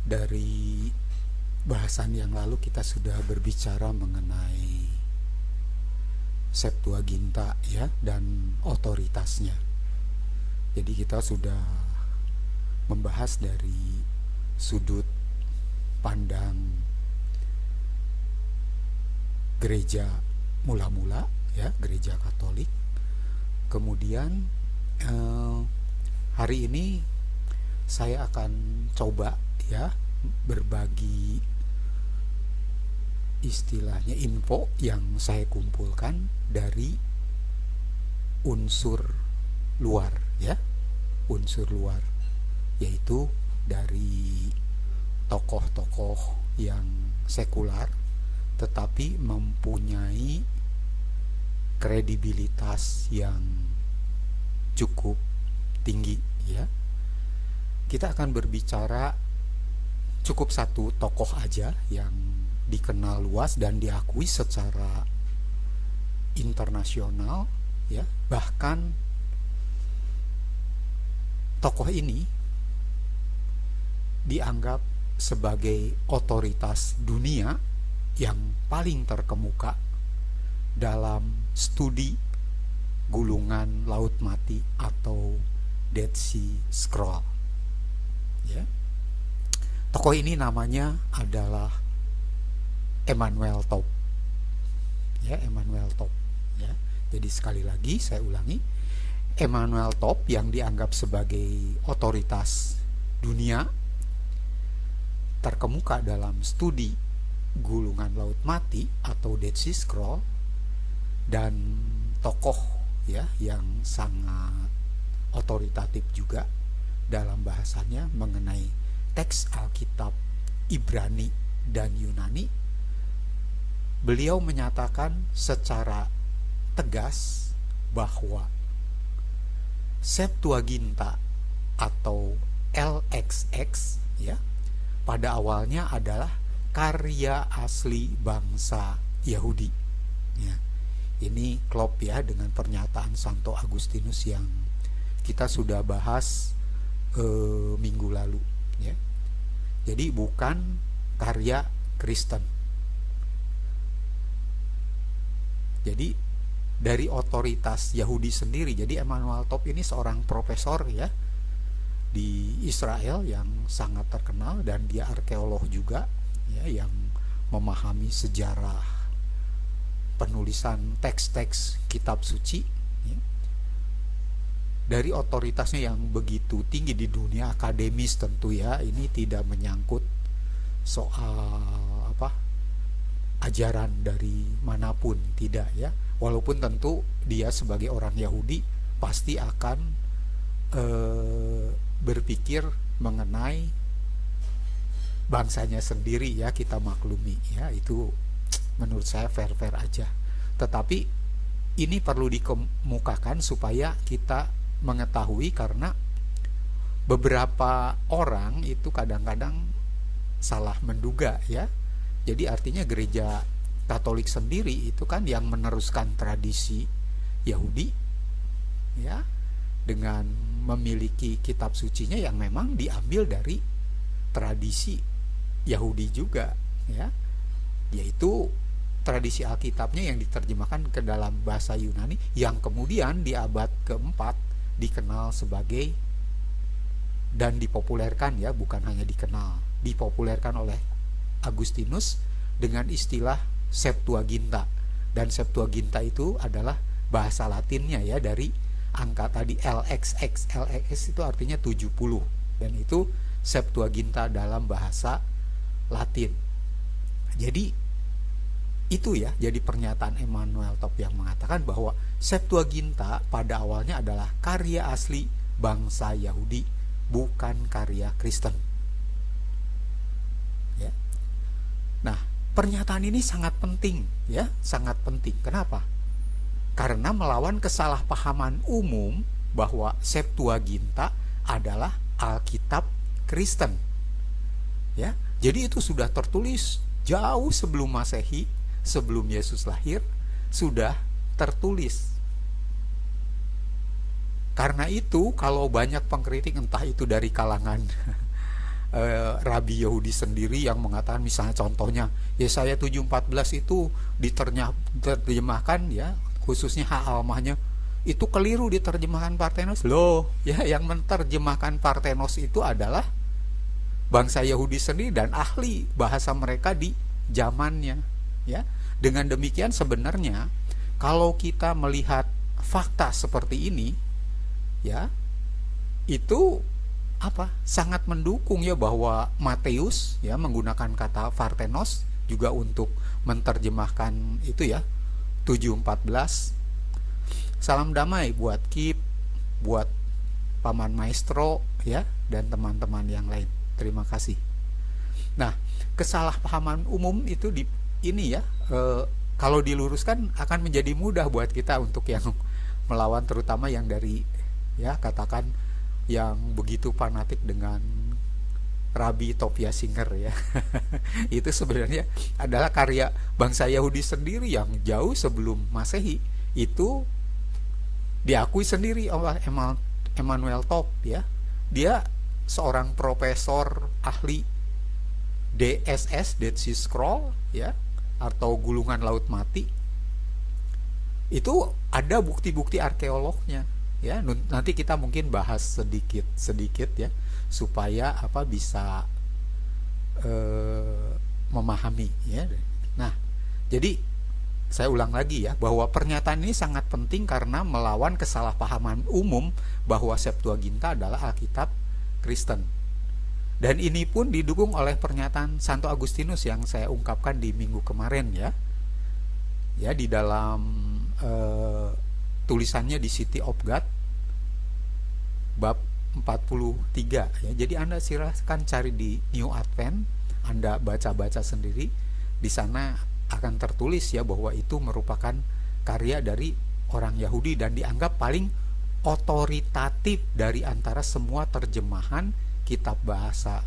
Dari bahasan yang lalu kita sudah berbicara mengenai Septuaginta ya dan otoritasnya. Jadi kita sudah membahas dari sudut pandang gereja mula-mula ya, gereja Katolik. Kemudian hari ini saya akan coba ya berbagi istilahnya info yang saya kumpulkan dari unsur luar ya, unsur luar, yaitu dari tokoh-tokoh yang sekular tetapi mempunyai kredibilitas yang cukup tinggi ya. Kita akan berbicara cukup satu tokoh aja yang dikenal luas dan diakui secara internasional ya. Bahkan tokoh ini dianggap sebagai otoritas dunia yang paling terkemuka dalam studi gulungan laut mati atau Dead Sea Scroll ya. Tokoh ini namanya adalah Emanuel Top ya, Emanuel Top ya. Jadi sekali lagi saya ulangi, Emanuel Top yang dianggap sebagai otoritas dunia terkemuka dalam studi gulungan laut mati atau Dead Sea Scroll, dan tokoh ya yang sangat otoritatif juga dalam bahasanya mengenai teks Alkitab Ibrani dan Yunani. Beliau menyatakan secara tegas bahwa Septuaginta atau LXX ya pada awalnya adalah karya asli bangsa Yahudi ya. Ini klop ya dengan pernyataan Santo Agustinus yang kita sudah bahas minggu lalu ya. Jadi bukan karya Kristen. Jadi dari otoritas Yahudi sendiri. Jadi Emanuel Top ini seorang profesor ya di Israel yang sangat terkenal, dan dia arkeolog juga ya, yang memahami sejarah penulisan teks-teks kitab suci ya. Dari otoritasnya yang begitu tinggi di dunia akademis tentu ya, ini tidak menyangkut soal ajaran dari manapun, tidak ya. Walaupun tentu dia sebagai orang Yahudi pasti akan berpikir mengenai bangsanya sendiri ya, kita maklumi ya, itu menurut saya fair-fair aja. Tetapi ini perlu dikemukakan supaya kita mengetahui, karena beberapa orang itu kadang-kadang salah menduga ya. Jadi artinya gereja Katolik sendiri itu kan yang meneruskan tradisi Yahudi ya, dengan memiliki kitab sucinya yang memang diambil dari tradisi Yahudi juga ya, yaitu tradisi Alkitabnya yang diterjemahkan ke dalam bahasa Yunani, yang kemudian di abad keempat dikenal sebagai dan dipopulerkan ya, bukan hanya dikenal, dipopulerkan oleh Agustinus dengan istilah Septuaginta. Dan Septuaginta itu adalah bahasa Latinnya ya, dari angka tadi LXX. LXX itu artinya 70, dan itu Septuaginta dalam bahasa Latin. Jadi itu ya, jadi pernyataan Emanuel Top yang mengatakan bahwa Septuaginta pada awalnya adalah karya asli bangsa Yahudi, bukan karya Kristen ya. Nah, pernyataan ini sangat penting ya, sangat penting. Kenapa? Karena melawan kesalahpahaman umum bahwa Septuaginta adalah Alkitab Kristen ya. Jadi itu sudah tertulis jauh sebelum Masehi, sebelum Yesus lahir, sudah tertulis. Karena itu kalau banyak pengkritik, entah itu dari kalangan Rabi Yahudi sendiri yang mengatakan, misalnya contohnya Yesaya 7:14 itu diterjemahkan ya, khususnya hak almahnya itu keliru diterjemahkan Parthenos loh ya. Yang menerjemahkan Parthenos itu adalah bangsa Yahudi sendiri dan ahli bahasa mereka di zamannya ya. Dengan demikian sebenarnya kalau kita melihat fakta seperti ini ya, itu sangat mendukung ya bahwa Matius ya menggunakan kata Parthenos juga untuk menerjemahkan itu ya 7:14. Salam damai buat Kip, buat Paman Maestro ya, dan teman-teman yang lain. Terima kasih. Nah, kesalahpahaman umum itu ini ya, kalau diluruskan akan menjadi mudah buat kita untuk yang melawan, terutama yang dari ya katakan yang begitu fanatik dengan Rabbi Tovia Singer ya. Itu sebenarnya adalah karya bangsa Yahudi sendiri yang jauh sebelum Masehi itu diakui sendiri oleh Emanuel Top ya. Dia seorang profesor ahli DSS, Dead Sea Scroll ya, atau gulungan laut mati. Itu ada bukti-bukti arkeolognya ya. Nanti kita mungkin bahas sedikit ya supaya bisa memahami ya. Nah, jadi saya ulang lagi ya, bahwa pernyataan ini sangat penting karena melawan kesalahpahaman umum bahwa Septuaginta adalah Alkitab Kristen. Dan ini pun didukung oleh pernyataan Santo Agustinus yang saya ungkapkan di minggu kemarin ya. Ya, di dalam tulisannya di City of God bab 43 ya. Jadi Anda silahkan cari di New Advent, Anda baca-baca sendiri. Di sana akan tertulis ya bahwa itu merupakan karya dari orang Yahudi dan dianggap paling otoritatif dari antara semua terjemahan kitab bahasa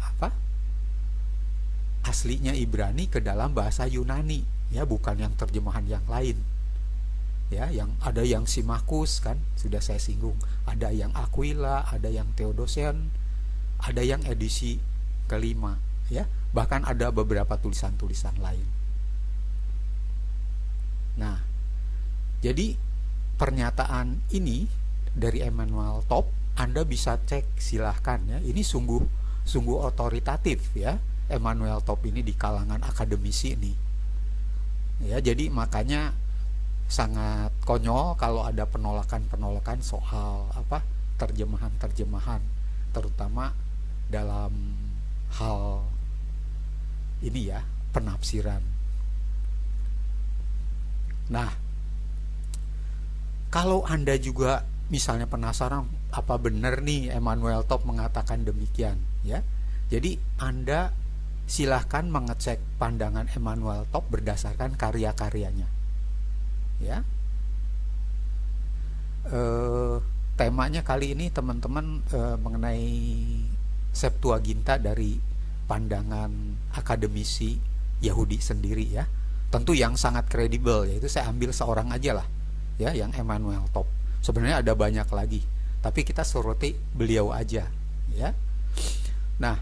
aslinya Ibrani ke dalam bahasa Yunani ya, bukan yang terjemahan yang lain ya. Yang ada yang Symmachus kan sudah saya singgung, ada yang Aquila, ada yang Theodosion, ada yang edisi kelima ya, bahkan ada beberapa tulisan-tulisan lain. Nah, jadi pernyataan ini dari Emanuel Top Anda bisa cek, silahkan ya. Ini sungguh otoritatif ya, Emanuel Top ini di kalangan akademisi ini. Ya, jadi makanya sangat konyol kalau ada penolakan soal terjemahan, terutama dalam hal ini ya, penafsiran. Nah, kalau Anda juga misalnya penasaran apa benar nih Emanuel Top mengatakan demikian ya, jadi Anda silahkan mengecek pandangan Emanuel Top berdasarkan karya-karyanya ya. Temanya kali ini teman-teman mengenai Septuaginta dari pandangan akademisi Yahudi sendiri ya. Tentu yang sangat kredibel, yaitu saya ambil seorang aja lah ya, yang Emanuel Top. Sebenarnya ada banyak lagi, tapi kita soroti beliau aja ya. Nah,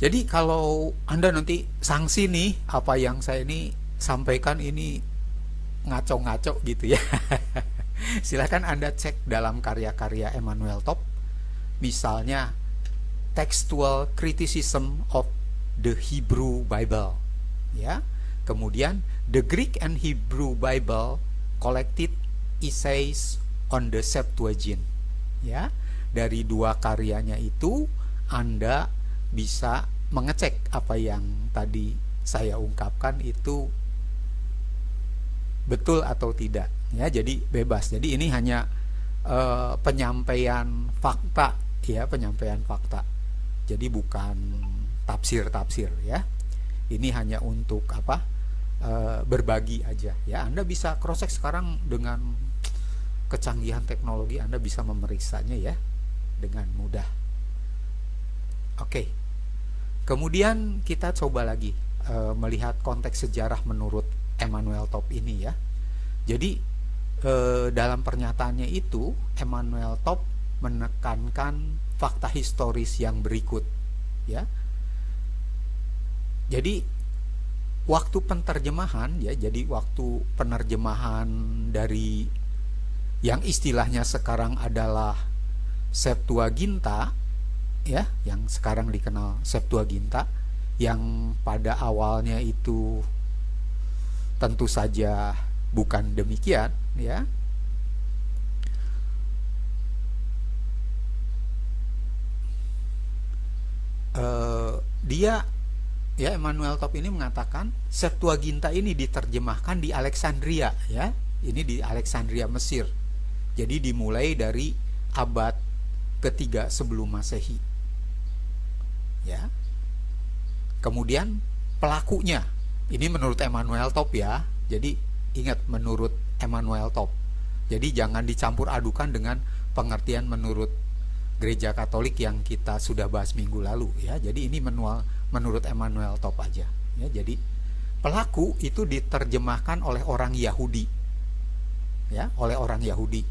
jadi kalau Anda nanti sanksi nih apa yang saya ini sampaikan ini ngaco-ngaco gitu ya, silahkan Anda cek dalam karya-karya Emanuel Top, misalnya Textual Criticism of the Hebrew Bible ya. Kemudian The Greek and Hebrew Bible Collected Essays on the Septuagint ya. Dari dua karyanya itu Anda bisa mengecek apa yang tadi saya ungkapkan itu betul atau tidak ya. Jadi bebas. Jadi ini hanya penyampaian fakta ya, penyampaian fakta. Jadi bukan tafsir ya. Ini hanya untuk berbagi aja ya. Anda bisa cross check sekarang dengan kecanggihan teknologi, Anda bisa memeriksanya ya dengan mudah. Oke. Kemudian kita coba lagi melihat konteks sejarah menurut Emanuel Top ini ya. Jadi dalam pernyataannya itu Emanuel Top menekankan fakta historis yang berikut ya. Jadi waktu penerjemahan ya, jadi waktu penerjemahan dari yang istilahnya sekarang adalah Septuaginta ya, yang sekarang dikenal Septuaginta, yang pada awalnya itu tentu saja bukan demikian ya. Dia ya, Emmanuel Top ini mengatakan Septuaginta ini diterjemahkan di Alexandria ya. Ini di Alexandria, Mesir. Jadi dimulai dari abad ketiga sebelum Masehi. Ya. Kemudian pelakunya ini menurut Emmanuel Top ya. Jadi ingat, menurut Emmanuel Top. Jadi jangan dicampur adukan dengan pengertian menurut Gereja Katolik yang kita sudah bahas minggu lalu ya. Jadi ini menurut Emmanuel Top aja ya. Jadi pelaku itu diterjemahkan oleh orang Yahudi ya, oleh orang Yahudi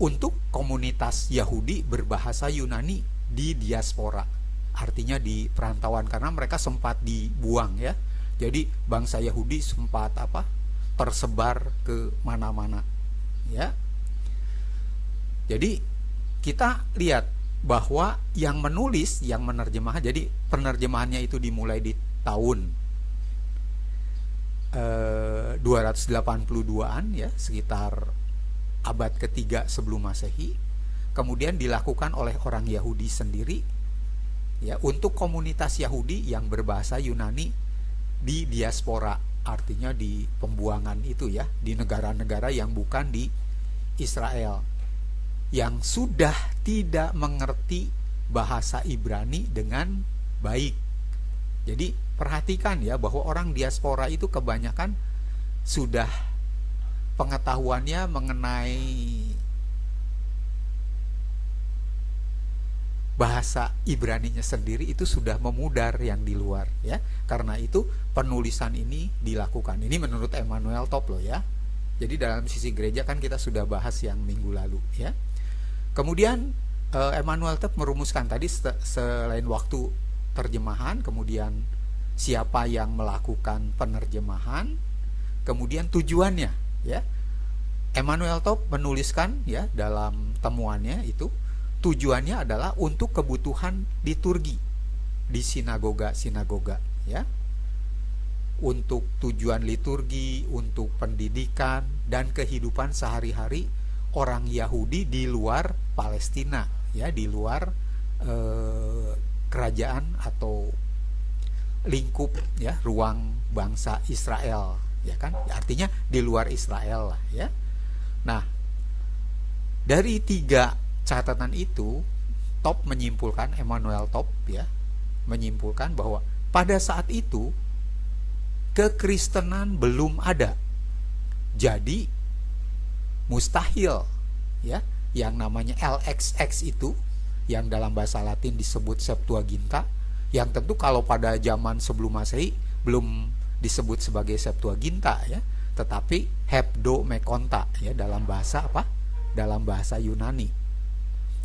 untuk komunitas Yahudi berbahasa Yunani di diaspora, artinya di perantauan, karena mereka sempat dibuang ya. Jadi bangsa Yahudi sempat tersebar ke mana-mana ya. Jadi kita lihat bahwa yang menulis, yang menerjemahkan, jadi penerjemahannya itu dimulai di tahun 282-an ya, sekitar abad ketiga sebelum Masehi. Kemudian dilakukan oleh orang Yahudi sendiri ya, untuk komunitas Yahudi yang berbahasa Yunani di diaspora, artinya di pembuangan itu ya, di negara-negara yang bukan di Israel, yang sudah tidak mengerti bahasa Ibrani dengan baik. Jadi perhatikan ya, bahwa orang diaspora itu kebanyakan sudah pengetahuannya mengenai bahasa Ibraninya sendiri itu sudah memudar yang di luar ya. Karena itu penulisan ini dilakukan. Ini menurut Emmanuel Top loh ya. Jadi dalam sisi gereja kan kita sudah bahas yang minggu lalu ya. Kemudian Emmanuel Top merumuskan tadi selain waktu terjemahan, kemudian siapa yang melakukan penerjemahan, kemudian tujuannya ya. Emmanuel Top menuliskan ya dalam temuannya itu, tujuannya adalah untuk kebutuhan liturgi di sinagoga-sinagoga ya. Untuk tujuan liturgi, untuk pendidikan dan kehidupan sehari-hari orang Yahudi di luar Palestina ya, di luar kerajaan atau lingkup ya, ruang bangsa Israel ya kan, artinya di luar Israel lah ya. Nah, dari 3 catatan itu Top menyimpulkan, Emmanuel Top ya, menyimpulkan bahwa pada saat itu kekristenan belum ada. Jadi mustahil ya, yang namanya LXX itu yang dalam bahasa Latin disebut Septuaginta, yang tentu kalau pada zaman sebelum Masehi belum disebut sebagai Septuaginta ya, tetapi Hebdomekonta ya dalam bahasa dalam bahasa Yunani.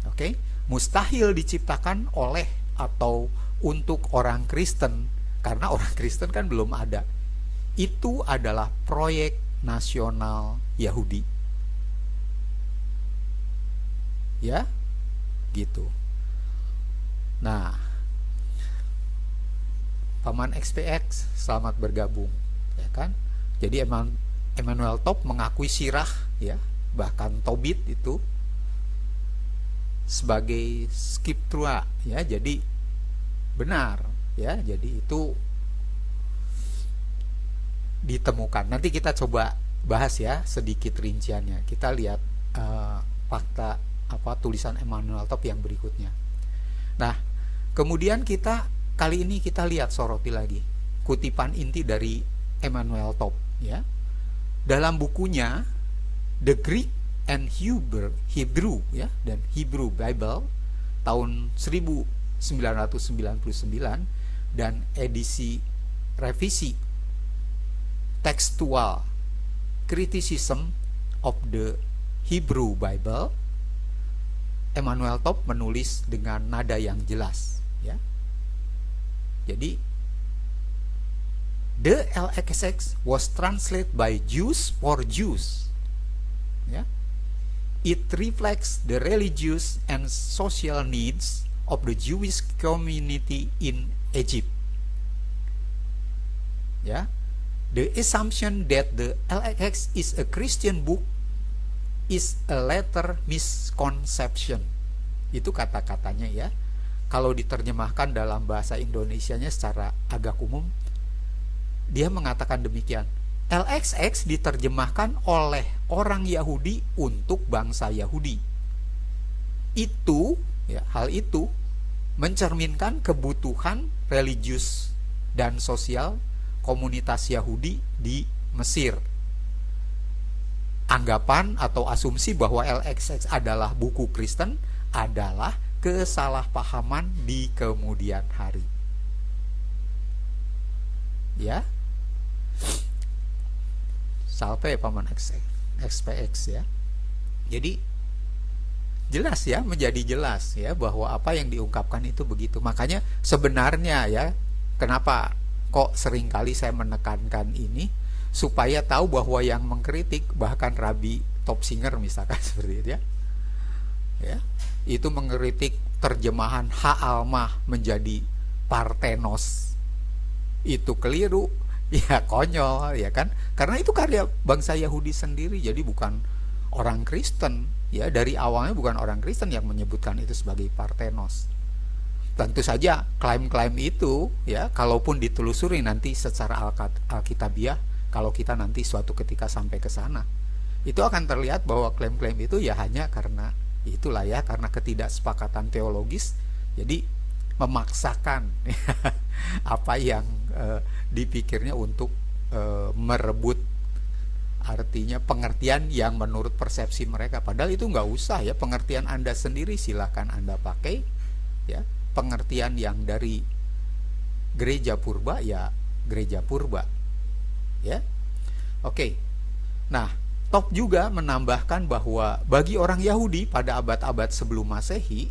Oke, mustahil diciptakan oleh atau untuk orang Kristen, karena orang Kristen kan belum ada. Itu adalah proyek nasional Yahudi ya, gitu. Nah, Paman XPX selamat bergabung ya kan. Jadi Emmanuel Top mengakui Sirach ya, bahkan Tobit itu sebagai Scriptura ya, jadi benar ya. Jadi itu ditemukan. Nanti kita coba bahas ya sedikit rinciannya. Kita lihat fakta tulisan Emmanuel Top yang berikutnya. Nah, kemudian kali ini kita lihat, soroti lagi kutipan inti dari Emmanuel Top ya. Dalam bukunya The Greek and Hebrew ya, dan Hebrew Bible tahun 1999 dan edisi revisi Textual Criticism of the Hebrew Bible, Emanuel Top menulis dengan nada yang jelas, ya. Jadi the LXX was translated by Jews for Jews, ya. It reflects the religious and social needs of the Jewish community in Egypt. Ya, the assumption that the LXX is a Christian book is a later misconception. Itu kata-katanya, ya. Kalau diterjemahkan dalam bahasa Indonesianya secara agak umum, dia mengatakan demikian. LXX diterjemahkan oleh orang Yahudi untuk bangsa Yahudi. Itu, ya, hal itu mencerminkan kebutuhan religius dan sosial komunitas Yahudi di Mesir. Anggapan atau asumsi bahwa LXX adalah buku Kristen adalah kesalahpahaman di kemudian hari. Ya. Salve Paman XPX, ya. Jadi jelas, ya, menjadi jelas, ya, bahwa apa yang diungkapkan itu begitu. Makanya sebenarnya, ya, kenapa kok seringkali saya menekankan ini, supaya tahu bahwa yang mengkritik, bahkan Rabi Topsinger misalkan seperti itu, ya, ya, itu mengkritik terjemahan Ha-Almah menjadi Parthenos, itu keliru, ya, konyol, ya kan, karena itu karya bangsa Yahudi sendiri, jadi bukan orang Kristen, ya, dari awalnya bukan orang Kristen yang menyebutkan itu sebagai Parthenos. Tentu saja klaim-klaim itu, ya, kalaupun ditelusuri nanti secara alkitabiah, kalau kita nanti suatu ketika sampai ke sana, itu akan terlihat bahwa klaim-klaim itu ya hanya karena itulah, ya, karena ketidaksepakatan teologis, jadi memaksakan apa yang dipikirnya untuk merebut, artinya pengertian yang menurut persepsi mereka, padahal itu nggak usah, ya, pengertian Anda sendiri silahkan Anda pakai, ya, pengertian yang dari gereja purba, ya, gereja purba, ya. Oke. Nah, Top juga menambahkan bahwa bagi orang Yahudi pada abad-abad sebelum Masehi,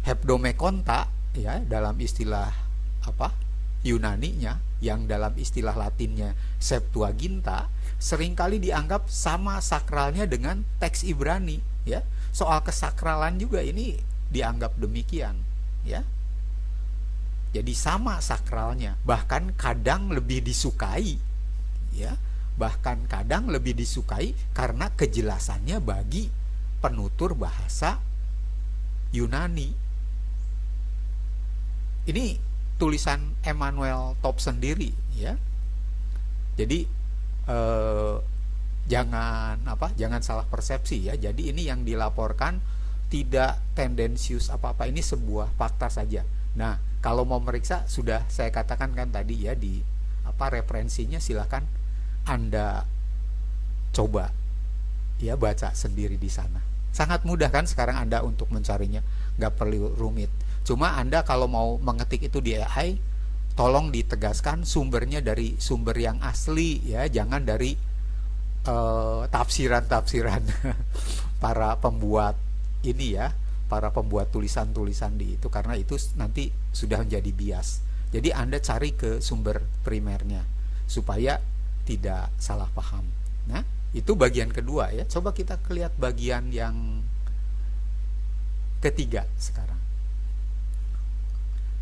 hebdomekonta, ya, dalam istilah apa? Yunaninya, yang dalam istilah Latinnya Septuaginta, seringkali dianggap sama sakralnya dengan teks Ibrani, ya. Soal kesakralan juga ini dianggap demikian, ya. Jadi sama sakralnya, bahkan kadang lebih disukai, ya. Bahkan kadang lebih disukai karena kejelasannya bagi penutur bahasa Yunani. Ini tulisan Emanuel Top sendiri, ya. Jadi jangan salah persepsi, ya. Jadi ini yang dilaporkan tidak tendensius apa-apa, ini sebuah fakta saja. Nah, kalau mau meriksa sudah saya katakan kan tadi, ya, di referensinya silahkan Anda coba, ya, baca sendiri di sana. Sangat mudah kan sekarang Anda untuk mencarinya, nggak perlu rumit. Cuma Anda kalau mau mengetik itu di AI, tolong ditegaskan sumbernya dari sumber yang asli, ya, jangan dari tafsiran-tafsiran para pembuat ini, ya, para pembuat tulisan-tulisan di itu, karena itu nanti sudah menjadi bias. Jadi Anda cari ke sumber primernya supaya tidak salah paham. Nah, itu bagian kedua, ya. Coba kita lihat bagian yang ketiga sekarang,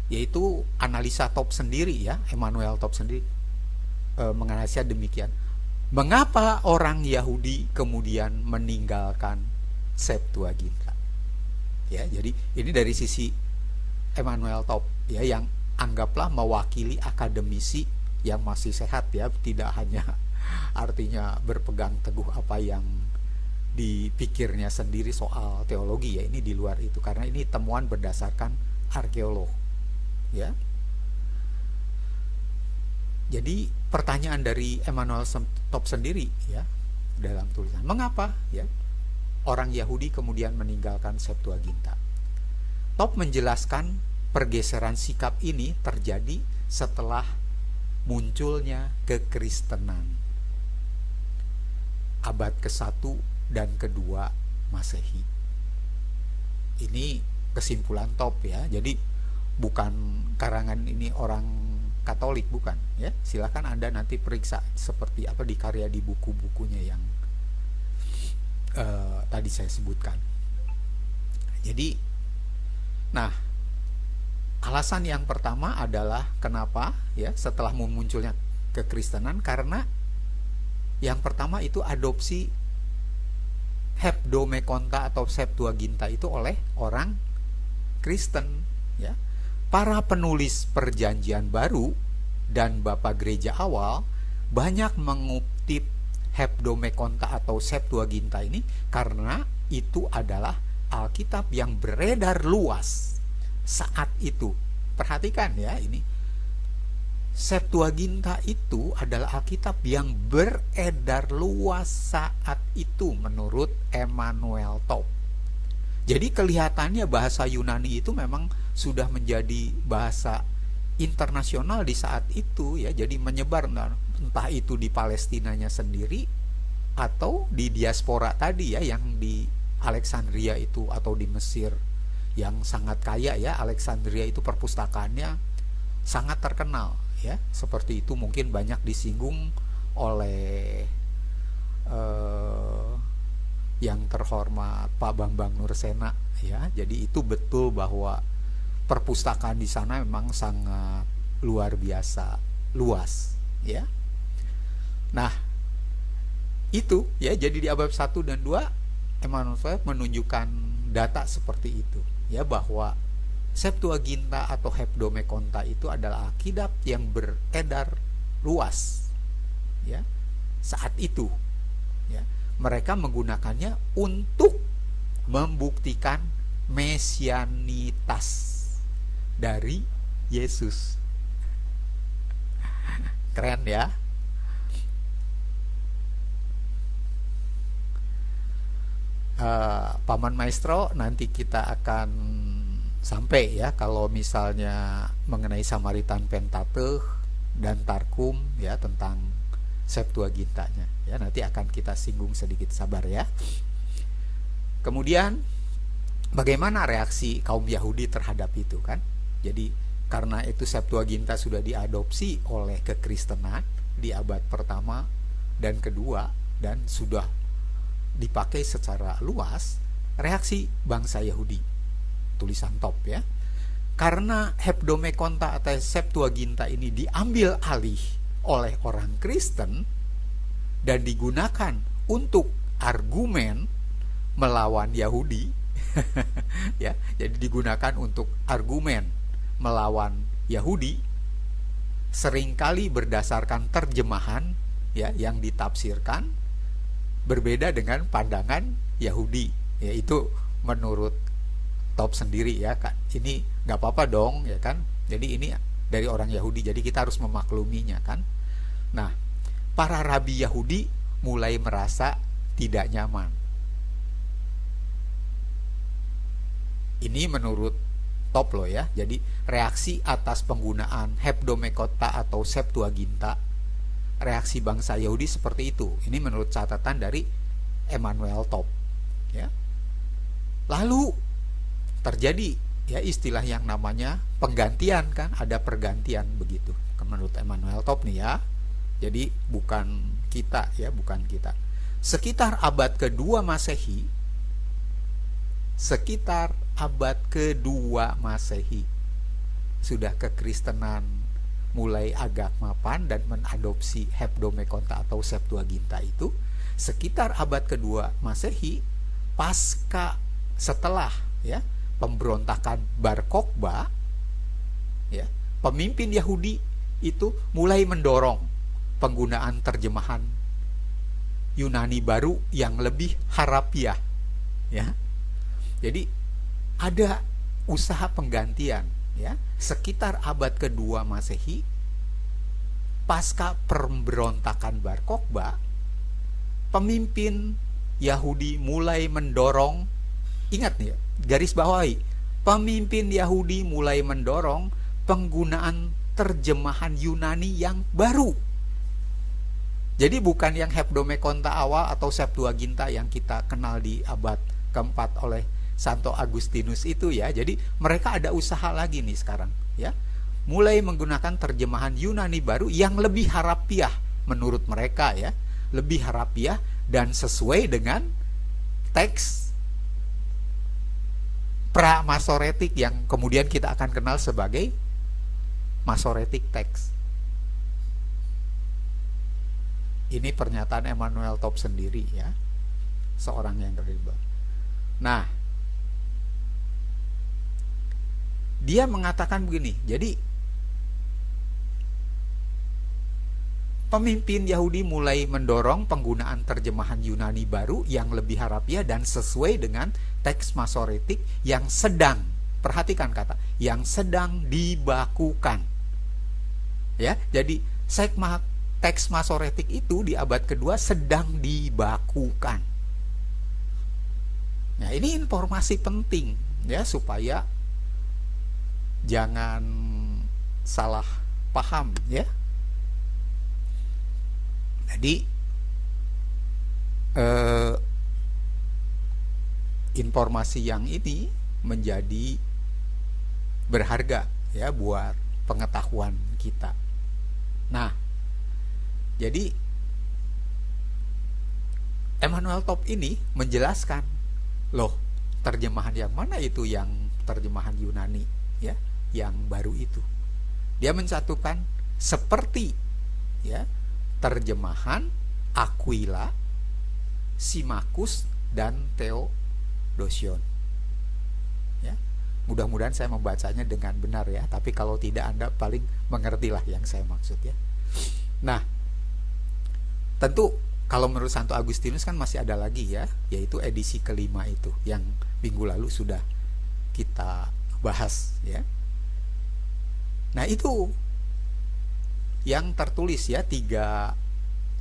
yaitu analisa Top sendiri, ya, Emanuel Top sendiri menganalisa demikian. Mengapa orang Yahudi kemudian meninggalkan Septuaginta? Ya, jadi ini dari sisi Emanuel Top, ya, yang anggaplah mewakili akademisi yang masih sehat, ya, tidak hanya artinya berpegang teguh apa yang dipikirnya sendiri soal teologi, ya, ini di luar itu, karena ini temuan berdasarkan arkeolog, ya. Jadi pertanyaan dari Emanuel Top sendiri, ya, dalam tulisan, mengapa, ya, orang Yahudi kemudian meninggalkan Septuaginta? Top menjelaskan pergeseran sikap ini terjadi setelah munculnya kekristenan abad ke-1 dan ke-2 Masehi. Ini kesimpulan top ya. Jadi bukan karangan ini orang Katolik, bukan ya. Silakan Anda nanti periksa seperti apa di karya di buku-bukunya yang tadi saya sebutkan. Jadi, nah, alasan yang pertama adalah kenapa ya setelah memunculnya kekristenan, karena yang pertama itu adopsi Hebdomekonta atau Septuaginta itu oleh orang Kristen ya. Para penulis Perjanjian Baru dan Bapak Gereja awal banyak mengutip Hebdomekonta atau Septuaginta ini karena itu adalah Alkitab yang beredar luas saat itu. Perhatikan ya, ini Septuaginta itu adalah Alkitab yang beredar luas saat itu menurut Emanuel Top. Jadi kelihatannya bahasa Yunani itu memang sudah menjadi bahasa internasional di saat itu ya. Jadi menyebar entah itu di Palestinanya sendiri atau di diaspora tadi ya, yang di Alexandria itu atau di Mesir yang sangat kaya ya. Alexandria itu perpustakaannya sangat terkenal ya. Seperti itu mungkin banyak disinggung oleh yang terhormat Pak Bambang Nursena ya. Jadi itu betul bahwa perpustakaan di sana memang sangat luar biasa luas ya. Nah, itu ya, jadi di abad 1 dan 2 Emanuel menunjukkan data seperti itu ya, bahwa Septuaginta atau Hebdomekonta itu adalah Alkitab yang beredar luas ya saat itu ya. Mereka menggunakannya untuk membuktikan mesianitas dari Yesus. Keren ya. Paman Maestro, nanti kita akan sampai ya kalau misalnya mengenai Samaritan Pentateuch dan Targum ya, tentang Septuagintanya ya, nanti akan kita singgung sedikit, sabar ya. Kemudian bagaimana reaksi kaum Yahudi terhadap itu kan? Jadi karena itu Septuaginta sudah diadopsi oleh kekristenan di abad pertama dan kedua dan sudah dipakai secara luas, reaksi bangsa Yahudi, tulisan Top ya. Karena Hebdomekonta atau Septuaginta ini diambil alih oleh orang Kristen dan digunakan untuk argumen melawan Yahudi ya, jadi digunakan untuk argumen melawan Yahudi, seringkali berdasarkan terjemahan ya yang ditafsirkan berbeda dengan pandangan Yahudi, yaitu menurut Top sendiri ya Kak, ini nggak apa-apa dong ya kan, jadi ini dari orang Yahudi, jadi kita harus memakluminya kan. Nah, para rabi Yahudi mulai merasa tidak nyaman. Ini menurut Top loh ya. Jadi reaksi atas penggunaan Hebdomekonta atau Septuaginta, reaksi bangsa Yahudi seperti itu. Ini menurut catatan dari Emanuel Top ya. Lalu terjadi ya istilah yang namanya penggantian kan, ada pergantian begitu menurut Emanuel Top nih ya. Jadi bukan kita ya, bukan kita. Sekitar abad kedua Masehi, sekitar abad kedua Masehi sudah kekristenan mulai agak mapan dan mengadopsi Hebdomekonta atau Septuaginta itu. Sekitar abad kedua Masehi, pasca setelah ya pemberontakan Bar Kokhba ya, pemimpin Yahudi itu mulai mendorong penggunaan terjemahan Yunani baru yang lebih harafiah ya. Jadi ada usaha penggantian ya sekitar abad kedua Masehi, pasca pemberontakan Bar Kokhba, pemimpin Yahudi mulai mendorong, ingat nih, garis bawahi, pemimpin Yahudi mulai mendorong penggunaan terjemahan Yunani yang baru. Jadi bukan yang Hebdomekonta awal atau Septuaginta yang kita kenal di abad keempat oleh Santo Agustinus itu ya. Jadi mereka ada usaha lagi nih sekarang ya, mulai menggunakan terjemahan Yunani baru yang lebih harafiah menurut mereka ya, lebih harafiah dan sesuai dengan teks pra-masoretik yang kemudian kita akan kenal sebagai Masoretic text. Ini pernyataan Emanuel Top sendiri ya, seorang yang kredibel. Nah, dia mengatakan begini, jadi pemimpin Yahudi mulai mendorong penggunaan terjemahan Yunani baru yang lebih harafiah dan sesuai dengan teks Masoretik yang sedang, perhatikan kata, yang sedang dibakukan. Ya, jadi teks Masoretik itu di abad kedua sedang dibakukan. Nah, ini informasi penting ya, supaya jangan salah paham ya. Jadi informasi yang ini menjadi berharga ya buat pengetahuan kita. Nah, jadi Emanuel Top ini menjelaskan, loh, terjemahan yang mana itu yang terjemahan Yunani ya, yang baru itu. Dia mencantumkan seperti ya terjemahan Aquila, Symmachus dan Theodosion. Ya, mudah-mudahan saya membacanya dengan benar ya, tapi kalau tidak Anda paling mengertilah yang saya maksud ya. Nah, tentu kalau menurut Santo Agustinus kan masih ada lagi ya, yaitu edisi kelima itu yang minggu lalu sudah kita bahas ya. Nah, itu yang tertulis ya, 3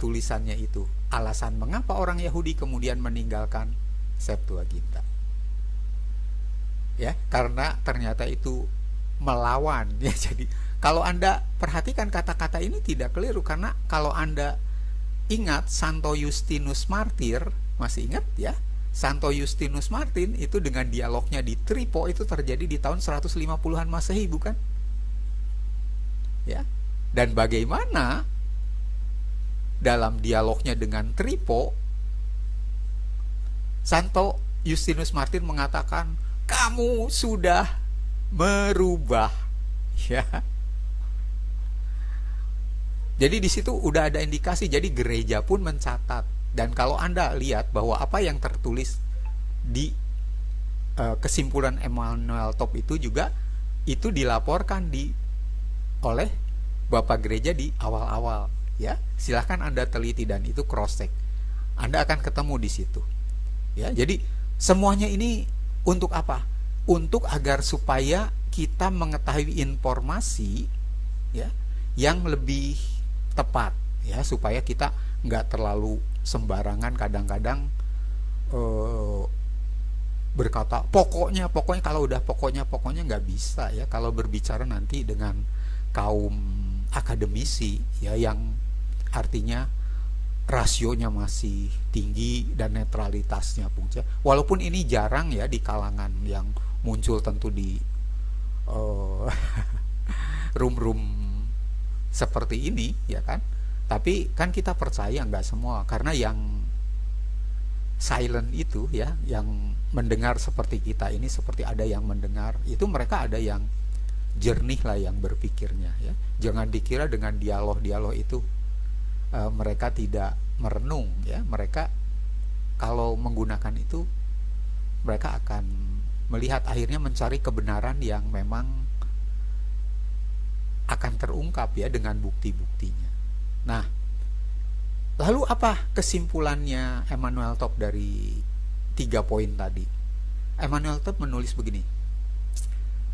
tulisannya itu, alasan mengapa orang Yahudi kemudian meninggalkan Septuaginta ya, karena ternyata itu melawan ya. Jadi kalau Anda perhatikan kata-kata ini tidak keliru, karena kalau Anda ingat Santo Justinus Martir, masih ingat ya, Santo Justinus Martir itu dengan dialognya di Trippo itu terjadi di tahun 150-an Masehi, bukan? Ya. Dan bagaimana dalam dialognya dengan Trippo, Santo Justinus Martir mengatakan, kamu sudah merubah ya. Jadi di situ udah ada indikasi, jadi gereja pun mencatat. Dan kalau Anda lihat bahwa apa yang tertulis di kesimpulan Emanuel Top itu juga itu dilaporkan oleh Bapak Gereja di awal-awal ya. Silahkan Anda teliti dan itu cross check, Anda akan ketemu di situ ya. Jadi semuanya ini untuk apa? Untuk agar supaya kita mengetahui informasi ya yang lebih tepat ya, supaya kita nggak terlalu sembarangan kadang-kadang berkata pokoknya kalau udah pokoknya nggak bisa ya, kalau berbicara nanti dengan kaum akademisi ya, yang artinya rasionya masih tinggi dan netralitasnya puncak. Walaupun ini jarang ya di kalangan yang muncul tentu di room-room seperti ini ya kan, tapi kan kita percaya nggak semua, karena yang silent itu ya, yang mendengar seperti kita ini, seperti ada yang mendengar itu, mereka ada yang jernih lah yang berpikirnya ya. Jangan dikira dengan dialog-dialog itu mereka tidak merenung ya. Mereka kalau menggunakan itu, mereka akan melihat akhirnya mencari kebenaran yang memang akan terungkap ya dengan bukti-buktinya. Nah, lalu apa kesimpulannya Emanuel Top dari 3 poin tadi? Emanuel Top menulis begini,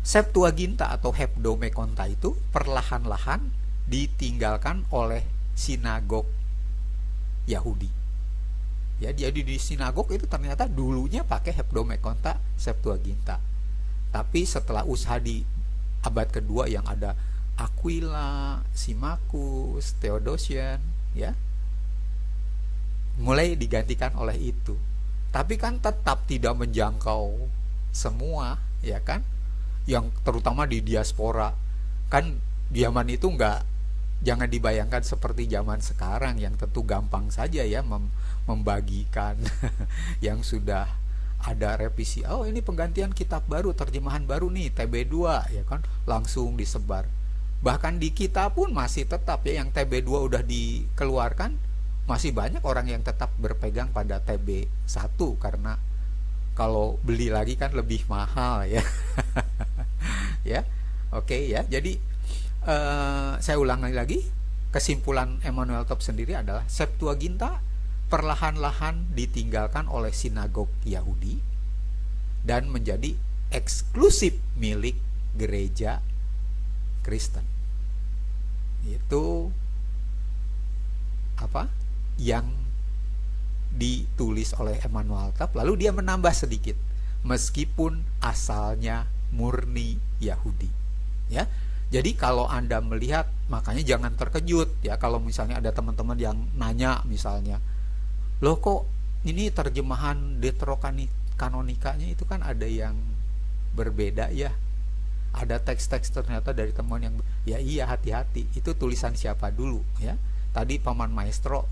Septuaginta atau Hebdomekonta itu perlahan-lahan ditinggalkan oleh sinagog Yahudi. Ya, jadi di sinagog itu ternyata dulunya pakai Hebdomekonta Septuaginta. Tapi setelah usaha di abad kedua yang ada Aquila, Symmachus, Theodosion ya, mulai digantikan oleh itu. Tapi kan tetap tidak menjangkau semua, ya kan? Yang terutama di diaspora. Kan zaman itu jangan dibayangkan seperti zaman sekarang yang tentu gampang saja ya membagikan yang sudah ada revisi. Oh, ini penggantian kitab baru, terjemahan baru nih, TB2, ya kan, langsung disebar. Bahkan di kita pun masih tetap ya, yang TB2 udah dikeluarkan, masih banyak orang yang tetap berpegang pada TB1 karena kalau beli lagi kan lebih mahal ya. Ya. Oke ya. Jadi saya ulangi lagi, kesimpulan Emanuel Top sendiri adalah Septuaginta perlahan-lahan ditinggalkan oleh sinagog Yahudi dan menjadi eksklusif milik gereja Kristen. Itu apa yang ditulis oleh Emanuel Top, lalu dia menambah sedikit, meskipun asalnya murni Yahudi, ya. Jadi kalau Anda melihat, makanya jangan terkejut ya kalau misalnya ada teman-teman yang nanya misalnya, loh kok ini terjemahan Deuterokanonikanya itu kan ada yang berbeda ya, ada teks-teks ternyata dari teman yang, ya iya, hati-hati, itu tulisan siapa dulu ya. Tadi Paman Maestro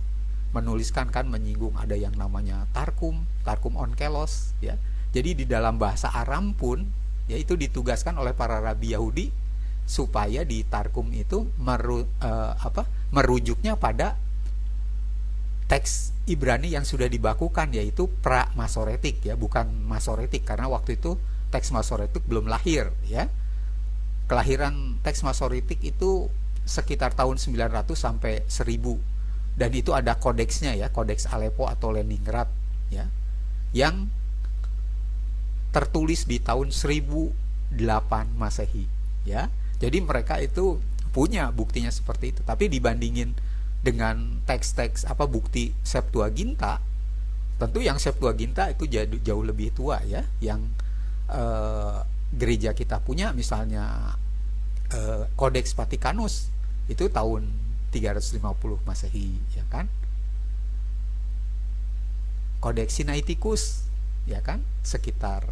menuliskan kan, menyinggung ada yang namanya Tarkum Onkelos ya. Jadi di dalam bahasa Aram pun ya itu ditugaskan oleh para rabi Yahudi supaya di Tarkum itu merujuknya pada teks Ibrani yang sudah dibakukan, yaitu pra-Masoretik ya, bukan Masoretik, karena waktu itu teks Masoretik belum lahir ya. Kelahiran teks Masoretik itu sekitar tahun 900 sampai 1000, dan itu ada kodeksnya ya, kodeks Aleppo atau Leningrad ya, yang tertulis di tahun 1008 Masehi ya. Jadi mereka itu punya buktinya seperti itu. Tapi dibandingin dengan teks-teks bukti Septuaginta, tentu yang Septuaginta itu jauh lebih tua ya. Yang gereja kita punya misalnya Codex Vaticanus itu tahun 350 Masehi ya kan. Codex Sinaiticus ya kan sekitar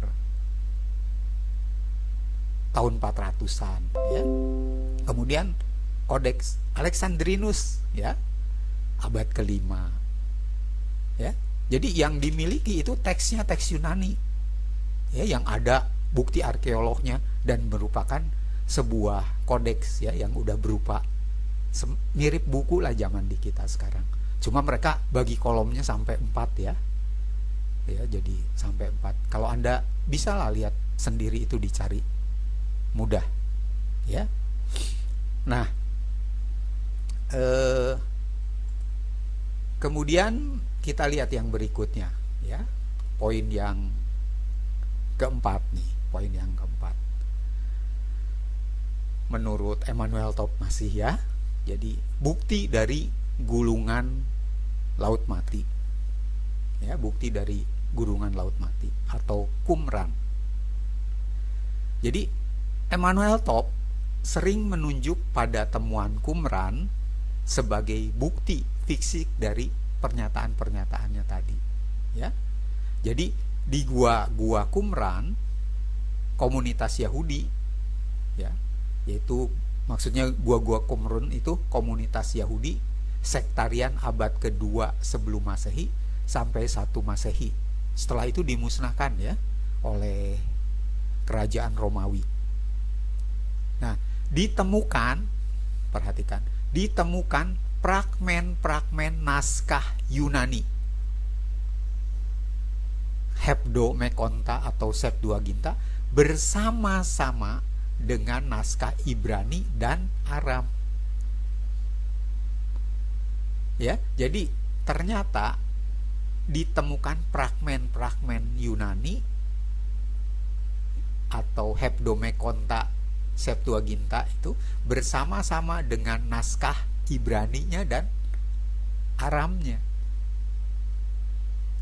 tahun 400-an ya. Kemudian Codex Alexandrinus ya abad ke-5 ya. Jadi yang dimiliki itu teksnya teks Yunani ya, yang ada bukti arkeolognya dan merupakan sebuah kodeks ya yang udah berupa mirip buku lah zaman di kita sekarang. Cuma mereka bagi kolomnya sampai 4 ya. Ya, jadi sampai 4. Kalau Anda bisa lah lihat sendiri, itu dicari mudah ya. Nah kemudian kita lihat yang berikutnya ya, poin yang keempat nih, poin yang keempat menurut Emanuel Top masih ya. Jadi bukti dari gulungan laut mati ya, bukti dari gulungan laut mati atau Qumran. Jadi Emanuel Top sering menunjuk pada temuan Qumran sebagai bukti fisik dari pernyataan-pernyataannya tadi ya. Jadi di gua Qumran, komunitas Yahudi ya, yaitu maksudnya gua Qumran itu komunitas Yahudi sektarian abad kedua sebelum Masehi sampai 1 Masehi. Setelah itu dimusnahkan ya oleh kerajaan Romawi. Nah, ditemukan, perhatikan, ditemukan fragmen-fragmen naskah Yunani, Hebdomekonta atau Septuaginta, bersama-sama dengan naskah Ibrani dan Aram. Ya, jadi ternyata ditemukan fragmen-fragmen Yunani atau Hebdomekonta Septuaginta itu bersama-sama dengan naskah Ibraninya dan Aramnya.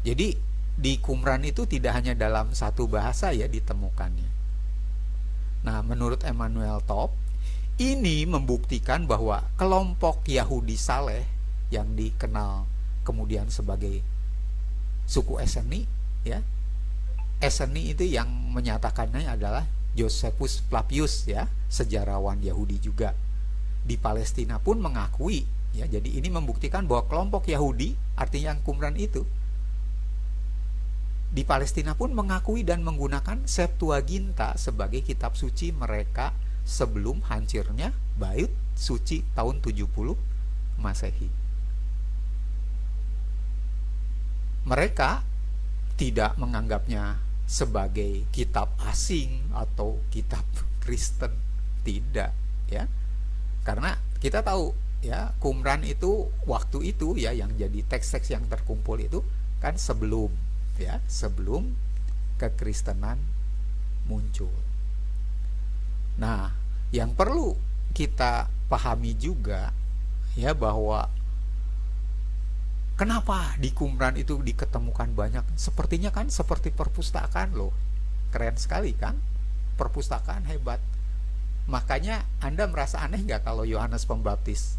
Jadi di Qumran itu tidak hanya dalam satu bahasa ya ditemukannya. Nah, menurut Emanuel Top, ini membuktikan bahwa kelompok Yahudi Saleh yang dikenal kemudian sebagai suku Eseni ya, Esseni itu yang menyatakannya adalah Josephus Flavius, ya, sejarawan Yahudi juga. Di Palestina pun mengakui, ya, jadi ini membuktikan bahwa kelompok Yahudi, artinya yang Qumran itu, di Palestina pun mengakui dan menggunakan Septuaginta sebagai kitab suci mereka sebelum hancurnya Bait Suci tahun 70 Masehi. Mereka tidak menganggapnya sebagai kitab asing atau kitab Kristen, tidak, ya. Karena kita tahu, ya, Qumran itu waktu itu, ya, yang jadi teks-teks yang terkumpul itu kan sebelum, ya, sebelum kekristenan muncul. Nah, yang perlu kita pahami juga, ya, bahwa kenapa di Qumran itu diketemukan banyak? Sepertinya kan seperti perpustakaan loh. Keren sekali kan? Perpustakaan hebat. Makanya Anda merasa aneh nggak kalau Yohanes Pembaptis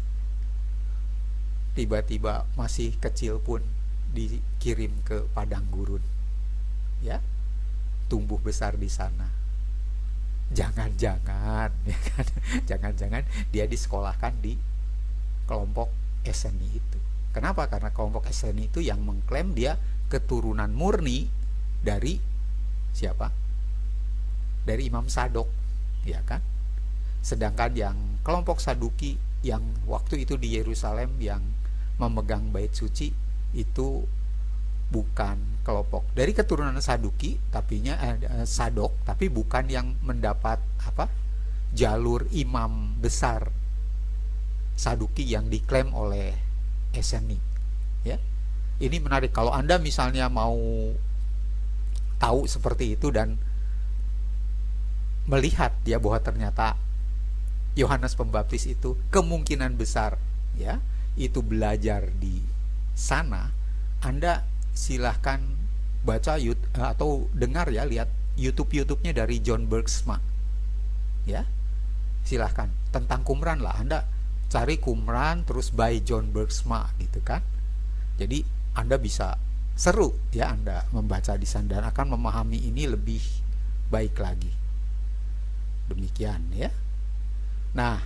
tiba-tiba masih kecil pun dikirim ke padang gurun, ya, tumbuh besar di sana? Jangan-jangan, ya kan? Jangan-jangan dia disekolahkan di kelompok Esseni itu. Kenapa? Karena kelompok Esseni itu yang mengklaim dia keturunan murni dari siapa? Dari Imam Sadok, ya kan? Sedangkan yang kelompok Saduki yang waktu itu di Yerusalem yang memegang bait suci itu bukan kelompok dari keturunan Saduki, tapinya Sadok, tapi bukan yang mendapat apa? Jalur imam besar Saduki yang diklaim oleh Esseni, ya. Ini menarik kalau Anda misalnya mau tahu seperti itu dan melihat, ya, bahwa ternyata Yohanes Pembaptis itu kemungkinan besar, ya, itu belajar di sana. Anda silahkan baca atau dengar, ya, lihat YouTube-nya dari John Bergsma, ya, silahkan tentang Qumran lah. Anda cari Qumran terus by John Bergsma gitu kan. Jadi Anda bisa seru, ya, Anda membaca di sana dan akan memahami ini lebih baik lagi. Demikian, ya. Nah,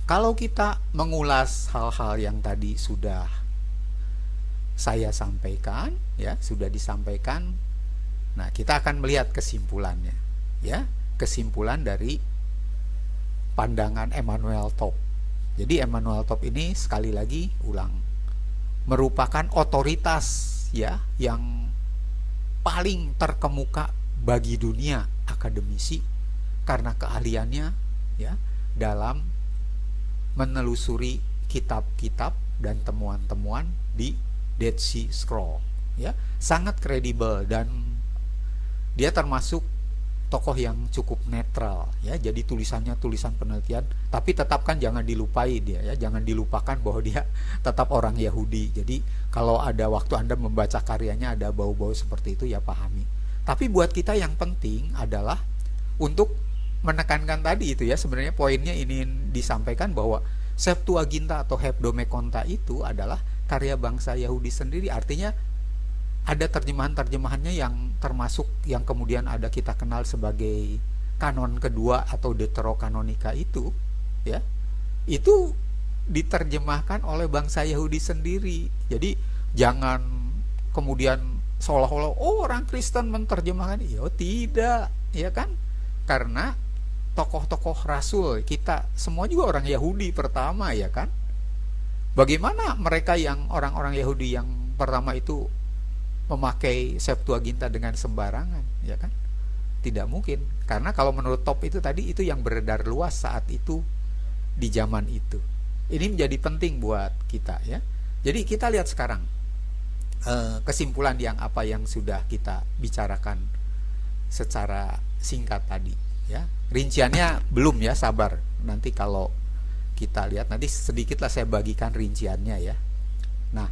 kalau kita mengulas hal-hal yang tadi sudah saya sampaikan, ya, sudah disampaikan. Nah, kita akan melihat kesimpulannya, ya, kesimpulan dari pandangan Emanuel Top. Jadi Emanuel Top ini sekali lagi ulang merupakan otoritas, ya, yang paling terkemuka bagi dunia akademisi karena keahliannya, ya, dalam menelusuri kitab-kitab dan temuan-temuan di Dead Sea Scroll, ya, sangat kredibel dan dia termasuk tokoh yang cukup netral, ya. Jadi tulisannya tulisan penelitian, tapi tetap kan jangan dilupai dia, ya, jangan dilupakan bahwa dia tetap orang Yahudi. Jadi kalau ada waktu Anda membaca karyanya ada bau-bau seperti itu, ya, pahami. Tapi buat kita yang penting adalah untuk menekankan tadi itu, ya, sebenarnya poinnya ini disampaikan bahwa Septuaginta atau Hebdomekonta itu adalah karya bangsa Yahudi sendiri. Artinya ada terjemahan-terjemahannya yang termasuk yang kemudian ada kita kenal sebagai kanon kedua atau Deuterokanonika itu, ya, itu diterjemahkan oleh bangsa Yahudi sendiri. Jadi jangan kemudian seolah-olah orang Kristen menerjemahkan, ya, tidak, ya kan? Karena tokoh-tokoh rasul kita semua juga orang Yahudi pertama, ya kan? Bagaimana mereka yang orang-orang Yahudi yang pertama itu memakai Septuaginta dengan sembarangan, ya kan? Tidak mungkin, karena kalau menurut Top itu tadi, itu yang beredar luas saat itu di zaman itu. Ini menjadi penting buat kita, ya. Jadi kita lihat sekarang kesimpulan yang apa yang sudah kita bicarakan secara singkat tadi, ya. Rinciannya belum, ya, sabar. Nanti kalau kita lihat nanti sedikitlah saya bagikan rinciannya, ya. Nah,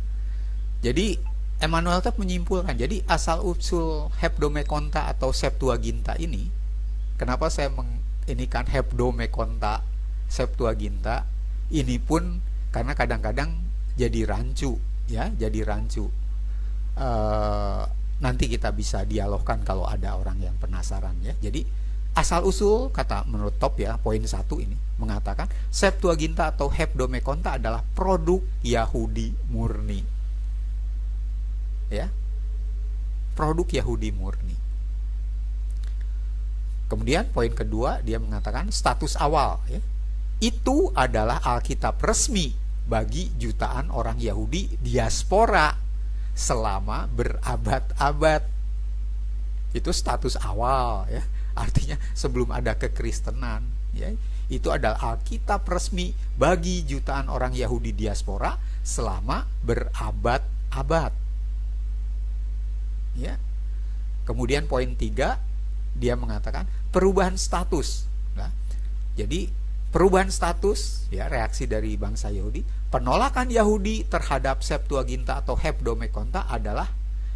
jadi Emanuel Top menyimpulkan, jadi asal usul Hebdomekonta atau Septuaginta ini, kenapa saya menginikan Hebdomekonta Septuaginta ini pun karena kadang-kadang jadi rancu, ya, jadi rancu. nanti kita bisa dialogkan kalau ada orang yang penasaran ya. Jadi asal usul kata menurut Top ya, poin 1 ini mengatakan Septuaginta atau Hebdomekonta adalah produk Yahudi murni. Ya. Produk Yahudi murni. Kemudian poin kedua dia mengatakan status awal ya. Itu adalah Alkitab resmi bagi jutaan orang Yahudi diaspora selama berabad-abad. Itu status awal ya. Artinya sebelum ada kekristenan ya. Itu adalah Alkitab resmi bagi jutaan orang Yahudi diaspora selama berabad-abad. Ya. Kemudian poin 3 dia mengatakan perubahan status. Nah, jadi perubahan status ya, reaksi dari bangsa Yahudi, penolakan Yahudi terhadap Septuaginta atau Hebdomekonta adalah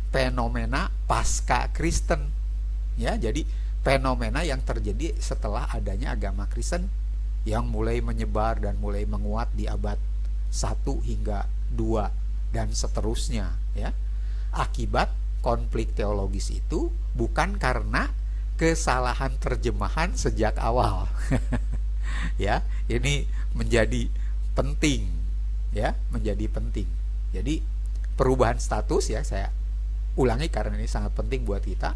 fenomena pasca Kristen. Ya, jadi fenomena yang terjadi setelah adanya agama Kristen yang mulai menyebar dan mulai menguat di abad 1 hingga 2 dan seterusnya ya. Akibat konflik teologis itu bukan karena kesalahan terjemahan sejak awal. Ya, ini menjadi penting ya, menjadi penting. Jadi perubahan status ya, saya ulangi karena ini sangat penting buat kita.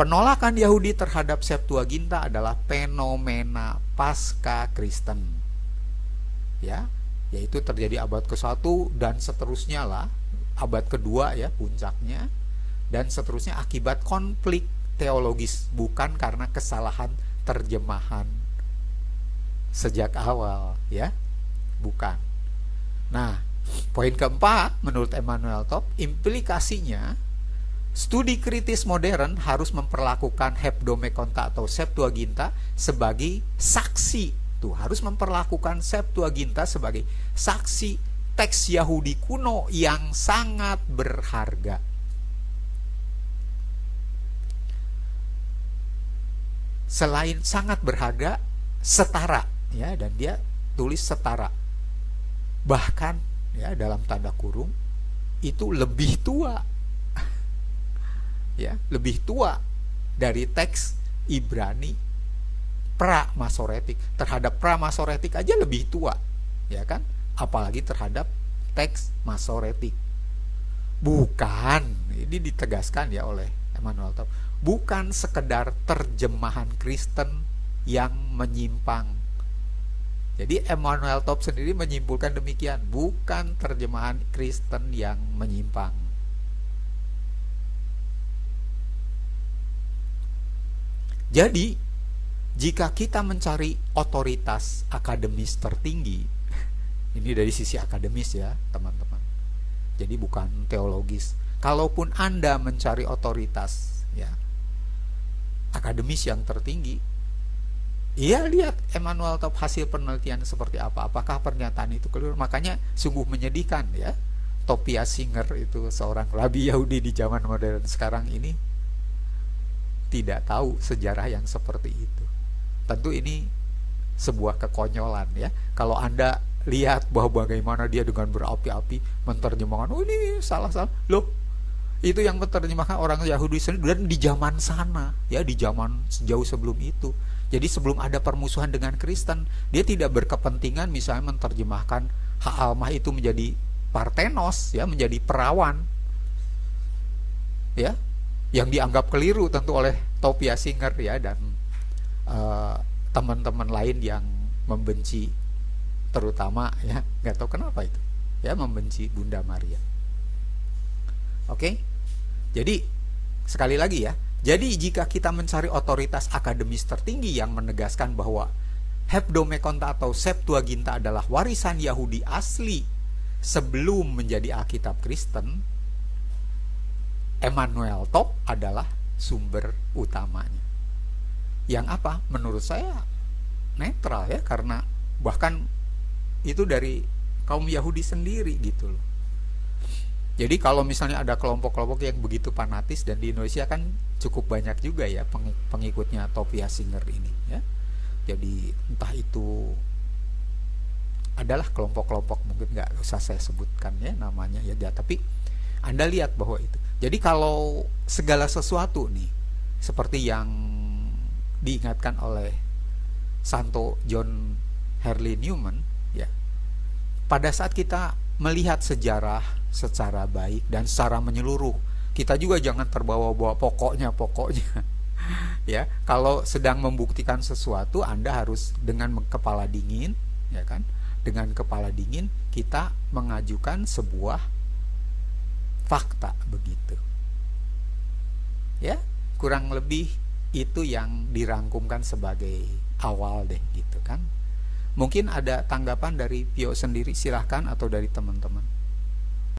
Penolakan Yahudi terhadap Septuaginta adalah fenomena pasca Kristen. Ya, yaitu terjadi abad ke-1 dan seterusnya lah, abad kedua ya puncaknya, dan seterusnya akibat konflik teologis, bukan karena kesalahan terjemahan sejak awal ya, bukan. Nah, poin keempat menurut Emanuel Top, implikasinya studi kritis modern harus memperlakukan Hebdomekonta atau Septuaginta sebagai saksi. Tuh, harus memperlakukan Septuaginta sebagai saksi teks Yahudi kuno yang sangat berharga. Selain sangat berharga, setara ya, dan dia tulis setara. Bahkan ya dalam tanda kurung itu lebih tua. Ya, lebih tua dari teks Ibrani pra-Masoretik. Terhadap pra-Masoretik aja lebih tua, ya kan? Apalagi terhadap teks Masoretik. Bukan, ini ditegaskan ya oleh Emanuel Top, bukan sekedar terjemahan Kristen yang menyimpang. Jadi Emanuel Top sendiri menyimpulkan demikian, bukan terjemahan Kristen yang menyimpang. Jadi jika kita mencari otoritas akademis tertinggi, ini dari sisi akademis ya teman-teman, jadi bukan teologis. Kalaupun Anda mencari otoritas ya akademis yang tertinggi, iya, lihat Emanuel Top hasil penelitian seperti apa, apakah pernyataan itu keliru. Makanya sungguh menyedihkan ya, Tobias Singer itu seorang rabi Yahudi di zaman modern sekarang ini tidak tahu sejarah yang seperti itu. Tentu ini sebuah kekonyolan ya. Kalau Anda lihat bahwa bagaimana dia dengan berapi-api menerjemahkan, oh ini salah-salah, loh itu yang menerjemahkan orang Yahudi sendiri dan di zaman sana ya, di zaman jauh sebelum itu. Jadi sebelum ada permusuhan dengan Kristen, dia tidak berkepentingan misalnya menerjemahkan hak almah itu menjadi Parthenos ya, menjadi perawan ya, yang dianggap keliru tentu oleh Tobias Singer ya, dan teman-teman lain yang membenci, terutama ya, nggak tahu kenapa itu ya, membenci Bunda Maria. Oke, jadi sekali lagi ya, jadi jika kita mencari otoritas akademis tertinggi yang menegaskan bahwa Hebdomekonta atau Septuaginta adalah warisan Yahudi asli sebelum menjadi Alkitab Kristen, Emanuel Top adalah sumber utamanya. Yang apa? Menurut saya netral ya, karena bahkan itu dari kaum Yahudi sendiri gitu loh. Jadi kalau misalnya ada kelompok-kelompok yang begitu fanatis, dan di Indonesia kan cukup banyak juga ya pengikutnya Tobias Singer ini ya. Jadi entah itu adalah kelompok-kelompok, mungkin nggak usah saya sebutkan ya namanya ya, tapi Anda lihat bahwa itu Jadi kalau segala sesuatu nih, seperti yang diingatkan oleh Santo John Henry Newman, ya, pada saat kita melihat sejarah secara baik dan secara menyeluruh, kita juga jangan terbawa-bawa pokoknya ya. Kalau sedang membuktikan sesuatu, Anda harus dengan kepala dingin, ya kan, dengan kepala dingin kita mengajukan sebuah fakta, begitu ya. Kurang lebih itu yang dirangkumkan sebagai awal deh, gitu kan. Mungkin ada tanggapan dari Pio sendiri, silahkan, atau dari teman-teman.